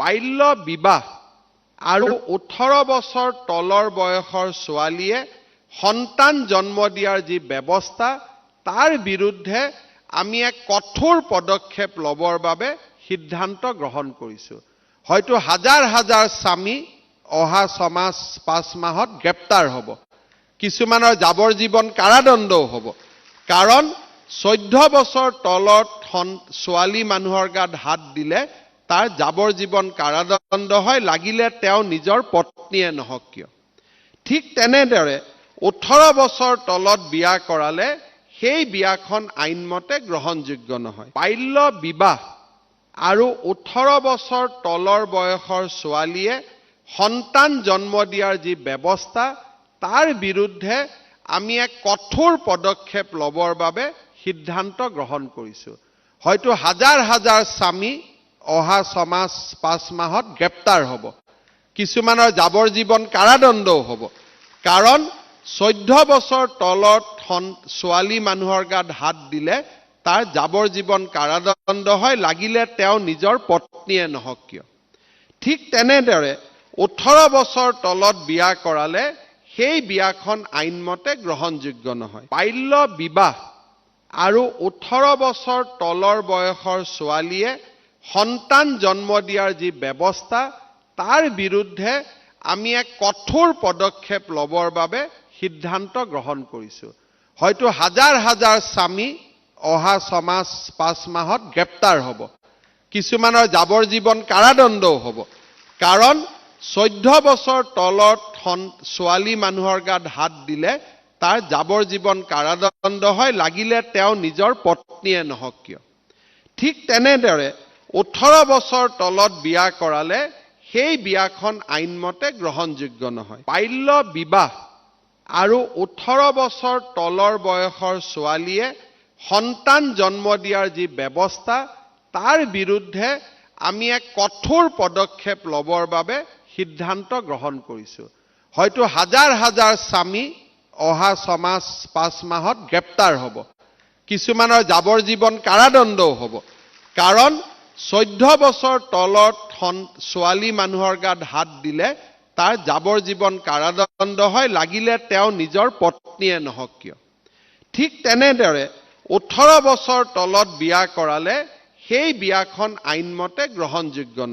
বাল্য বিবাহ আৰু 18 বছৰ তলৰ বয়সৰ ছোৱালীয়ে সন্তান জন্ম দিয়াৰ যি ব্যৱস্থা তাৰ বিৰুদ্ধে আমি এক কঠোৰ পদক্ষেপ লবৰ বাবে সিদ্ধান্ত গ্ৰহণ কৰিছো। হয়তো হাজাৰ হাজাৰ স্বামী অহা 5 মাহত গ্ৰেপ্তাৰ হ'ব, কিছুমানৰ যাৱজ্জীৱন কাৰাদণ্ডও হ'ব। কাৰণ 14 বছৰ তলত ছোৱালী মানুহৰ গাত হাত দিলে তাৰ যাৱজ্জীৱন কাৰাদণ্ড হয়, লাগিলে তেওঁ নিজৰ পত্নীয়ে নহওক কিয়। ঠিক তেনেদৰে 18 বছৰ তলত বিয়া কৰালে সেই বিয়াখন আইনমতে গ্ৰহণযোগ্য নহয়। বাল্য বিবাহ আৰু 18 বছৰ তলৰ বয়সৰ ছোৱালীয়ে সন্তান জন্ম দিয়াৰ যি ব্যৱস্থা তাৰ বিৰুদ্ধে আমি এক কঠোৰ পদক্ষেপ লবৰ বাবে সিদ্ধান্ত গ্ৰহণ কৰিছো। হয়তো হাজাৰ হাজাৰ স্বামী অহা 5 মাহত গ্ৰেপ্তাৰ হ'ব, কিছুমানৰ যাৱজ্জীৱন কাৰাদণ্ডও হ'ব। কাৰণ 14 বছৰ তলত ছোৱালী মানুহৰ গাত হাত দিলে তাৰ যাৱজ্জীৱন কাৰাদণ্ড হয়, লাগিলে তেওঁ নিজৰ পত্নীয়ে নহওক কিয়। ঠিক তেনেদৰে 18 বছৰ তলত বিয়া কৰালে সেই বিয়াখন আইনমতে গ্ৰহণযোগ্য নহয়। বাল্য বিবাহ আৰু 18 বছৰ তলৰ বয়সৰ ছোৱালীয়ে সন্তান জন্ম দিয়াৰ যি ব্যৱস্থা তাৰ বিৰুদ্ধে আমি এক কঠোৰ পদক্ষেপ লবৰ বাবে সিদ্ধান্ত গ্ৰহণ কৰিছো। হয়তো হাজাৰ হাজাৰ স্বামী অহা 5 মাহত গ্ৰেপ্তাৰ হ'ব, কিছুমানৰ যাৱজ্জীৱন কাৰাদণ্ডও হ'ব। কাৰণ 14 বছৰ তলত ছোৱালী মানুহৰ গাত হাত দিলে তাৰ যাৱজ্জীৱন কাৰাদণ্ড হয়, লাগিলে তেওঁ নিজৰ পত্নীয়ে নহওক কিয়। ঠিক তেনেদৰে 18 বছৰ তলত বিয়া কৰালে সেই বিয়াখন আইনমতে গ্ৰহণযোগ্য নহয়। বাল্য বিবাহ আৰু 18 বছৰ তলৰ বয়সৰ ছোৱালীয়ে সন্তান জন্ম দিয়াৰ যি ব্যৱস্থা তাৰ বিৰুদ্ধে আমি এক কঠোৰ পদক্ষেপ লবৰ বাবে সিদ্ধান্ত গ্ৰহণ কৰিছো। হয়তো হাজাৰ হাজাৰ স্বামী অহা 5 মাহত গ্ৰেপ্তাৰ হ'ব, কিছুমানৰ যাৱজ্জীৱন কাৰাদণ্ডও হ'ব। কাৰণ 14 বছৰ তলত ছোৱালী মানুহৰ গাত হাত দিলে তাৰ যাৱজ্জীৱন কাৰাদণ্ড হয়, লাগিলে তেওঁ নিজৰ পত্নীয়ে নহওক কিয়। ঠিক তেনেদৰে 18 বছৰ তলত বিয়া কৰালে সেই বিয়াখন আইনমতে গ্ৰহণযোগ্য নহয়।